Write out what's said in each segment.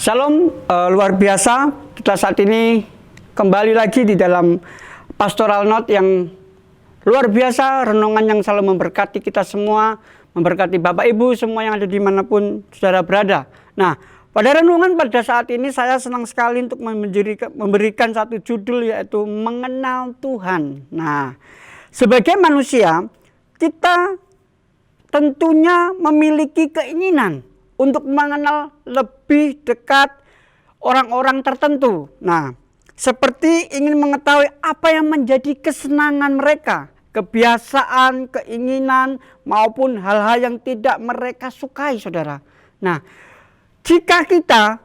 Shalom, luar biasa. Kita saat ini kembali lagi di dalam Pastoral Note yang luar biasa. Renungan yang selalu memberkati kita semua, memberkati Bapak Ibu semua yang ada dimanapun saudara berada. Nah, pada renungan pada saat ini saya senang sekali untuk memberikan satu judul, yaitu Mengenal Tuhan. Nah, sebagai manusia kita tentunya memiliki keinginan untuk mengenal lebih dekat orang-orang tertentu. Nah, seperti ingin mengetahui apa yang menjadi kesenangan mereka, kebiasaan, keinginan, maupun hal-hal yang tidak mereka sukai, saudara. Nah, jika kita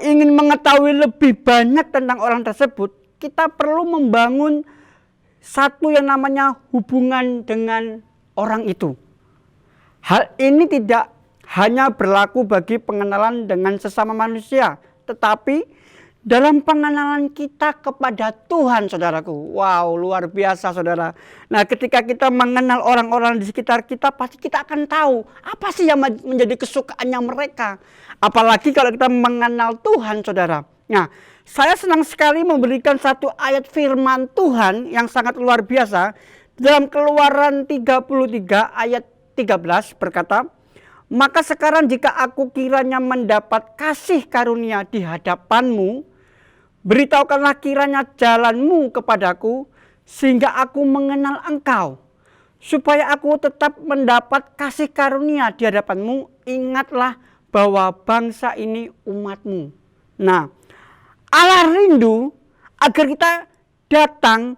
ingin mengetahui lebih banyak tentang orang tersebut, kita perlu membangun satu yang namanya hubungan dengan orang itu. Hal ini tidak hanya berlaku bagi pengenalan dengan sesama manusia, tetapi dalam pengenalan kita kepada Tuhan, saudaraku. Wow, luar biasa, saudara. Nah, ketika kita mengenal orang-orang di sekitar kita, pasti kita akan tahu apa sih yang menjadi kesukaannya mereka. Apalagi kalau kita mengenal Tuhan, saudara. Nah, saya senang sekali memberikan satu ayat firman Tuhan yang sangat luar biasa. Dalam Keluaran 33 ayat 13 berkata, "Maka sekarang jika aku kiranya mendapat kasih karunia di hadapanmu, beritahukanlah kiranya jalanmu kepadaku, sehingga aku mengenal engkau. Supaya aku tetap mendapat kasih karunia di hadapanmu, ingatlah bahwa bangsa ini umatmu." Nah, Allah rindu agar kita datang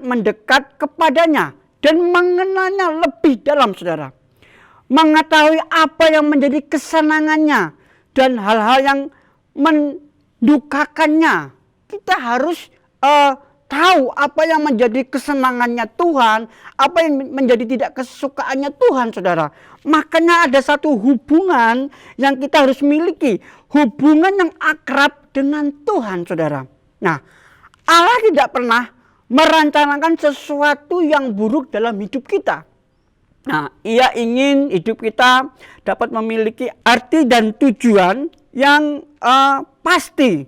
mendekat kepadanya dan mengenalnya lebih dalam, saudara. Mengetahui apa yang menjadi kesenangannya dan hal-hal yang mendukakannya. Kita harus tahu apa yang menjadi kesenangannya Tuhan, apa yang menjadi tidak kesukaannya Tuhan, saudara. Makanya ada satu hubungan yang kita harus miliki, hubungan yang akrab dengan Tuhan, saudara. Nah, Allah tidak pernah merencanakan sesuatu yang buruk dalam hidup kita. Nah, Ia ingin hidup kita dapat memiliki arti dan tujuan yang pasti,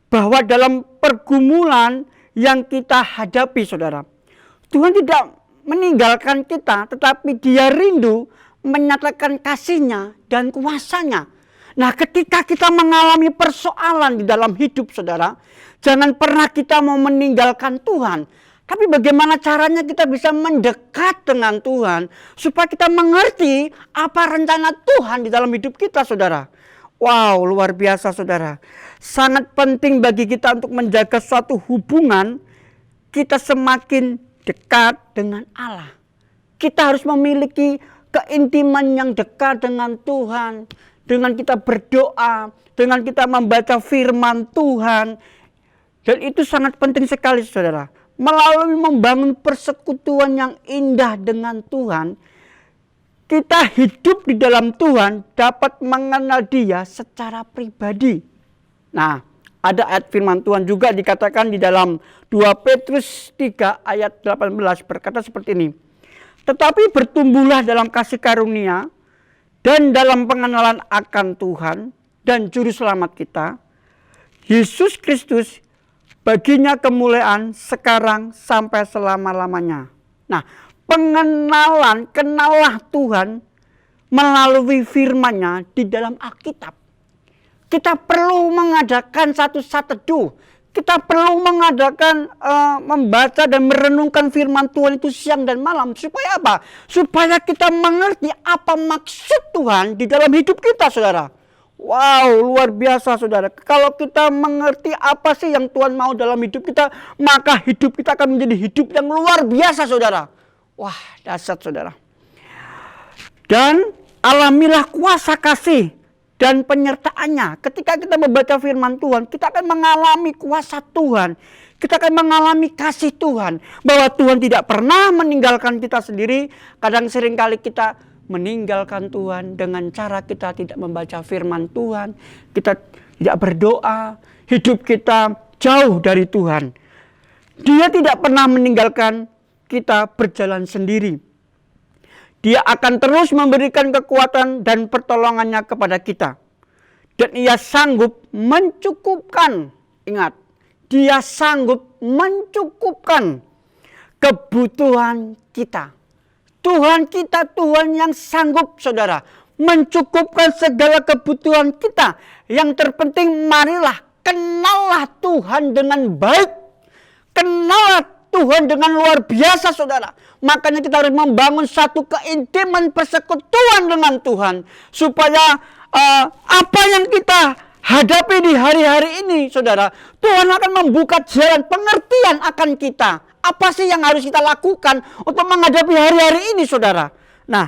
bahwa dalam pergumulan yang kita hadapi, saudara, Tuhan tidak meninggalkan kita, tetapi Dia rindu menyatakan kasih-Nya dan kuasa-Nya. Nah, ketika kita mengalami persoalan di dalam hidup, saudara, jangan pernah kita mau meninggalkan Tuhan. Tapi bagaimana caranya kita bisa mendekat dengan Tuhan supaya kita mengerti apa rencana Tuhan di dalam hidup kita, saudara. Wow, luar biasa, saudara. Sangat penting bagi kita untuk menjaga suatu hubungan kita semakin dekat dengan Allah. Kita harus memiliki keintiman yang dekat dengan Tuhan, dengan kita berdoa, dengan kita membaca firman Tuhan. Dan itu sangat penting sekali, saudara. Melalui membangun persekutuan yang indah dengan Tuhan, kita hidup di dalam Tuhan, dapat mengenal Dia secara pribadi. Nah, ada ayat firman Tuhan juga dikatakan di dalam 2 Petrus 3 ayat 18 berkata seperti ini. "Tetapi bertumbuhlah dalam kasih karunia dan dalam pengenalan akan Tuhan dan Juru Selamat kita, Yesus Kristus, baginya kemuliaan sekarang sampai selama-lamanya." Nah, kenallah Tuhan melalui firman-Nya di dalam Alkitab. Kita perlu mengadakan satu saat teduh. Kita perlu mengadakan membaca dan merenungkan firman Tuhan itu siang dan malam. Supaya apa? Supaya kita mengerti apa maksud Tuhan di dalam hidup kita, saudara. Wow, luar biasa, saudara. Kalau kita mengerti apa sih yang Tuhan mau dalam hidup kita, maka hidup kita akan menjadi hidup yang luar biasa, saudara. Wah, dahsyat, saudara. Dan alamilah kuasa kasih dan penyertaannya. Ketika kita membaca firman Tuhan, kita akan mengalami kuasa Tuhan. Kita akan mengalami kasih Tuhan. Bahwa Tuhan tidak pernah meninggalkan kita sendiri. Kadang seringkali kita meninggalkan Tuhan dengan cara kita tidak membaca firman Tuhan, kita tidak berdoa, hidup kita jauh dari Tuhan. Dia tidak pernah meninggalkan kita berjalan sendiri. Dia akan terus memberikan kekuatan dan pertolongannya kepada kita. Dan Ia sanggup mencukupkan. Ingat, Dia sanggup mencukupkan kebutuhan kita. Tuhan kita Tuhan yang sanggup, saudara, mencukupkan segala kebutuhan kita. Yang terpenting, marilah kenallah Tuhan dengan baik. Kenallah Tuhan dengan luar biasa, saudara. Makanya kita harus membangun satu keintiman persekutuan dengan Tuhan. Supaya apa yang kita hadapi di hari-hari ini, saudara, Tuhan akan membuka jalan pengertian akan kita. Apa sih yang harus kita lakukan untuk menghadapi hari-hari ini, saudara? Nah,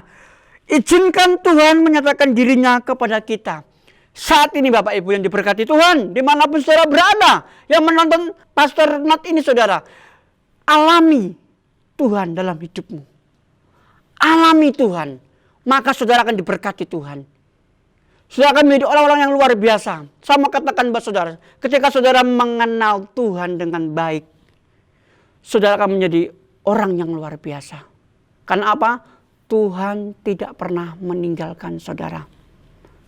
izinkan Tuhan menyatakan dirinya kepada kita. Saat ini Bapak Ibu yang diberkati Tuhan, dimanapun saudara berada, yang menonton Pastor Nat ini, saudara, alami Tuhan dalam hidupmu. Alami Tuhan, maka saudara akan diberkati Tuhan. Saudara akan menjadi orang-orang yang luar biasa. Sama katakan buat saudara, ketika saudara mengenal Tuhan dengan baik, saudara akan menjadi orang yang luar biasa. Karena apa? Tuhan tidak pernah meninggalkan saudara.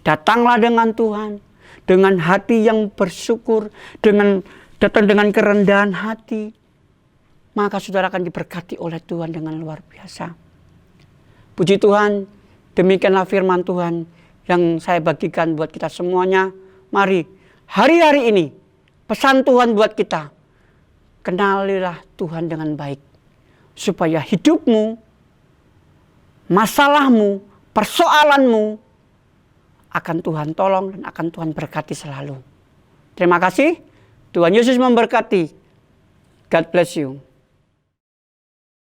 Datanglah dengan Tuhan, dengan hati yang bersyukur, datang dengan kerendahan hati, maka saudara akan diberkati oleh Tuhan dengan luar biasa. Puji Tuhan, demikianlah firman Tuhan yang saya bagikan buat kita semuanya. Mari, hari-hari ini, pesan Tuhan buat kita, kenalilah Tuhan dengan baik. Supaya hidupmu, masalahmu, persoalanmu, akan Tuhan tolong dan akan Tuhan berkati selalu. Terima kasih. Tuhan Yesus memberkati. God bless you.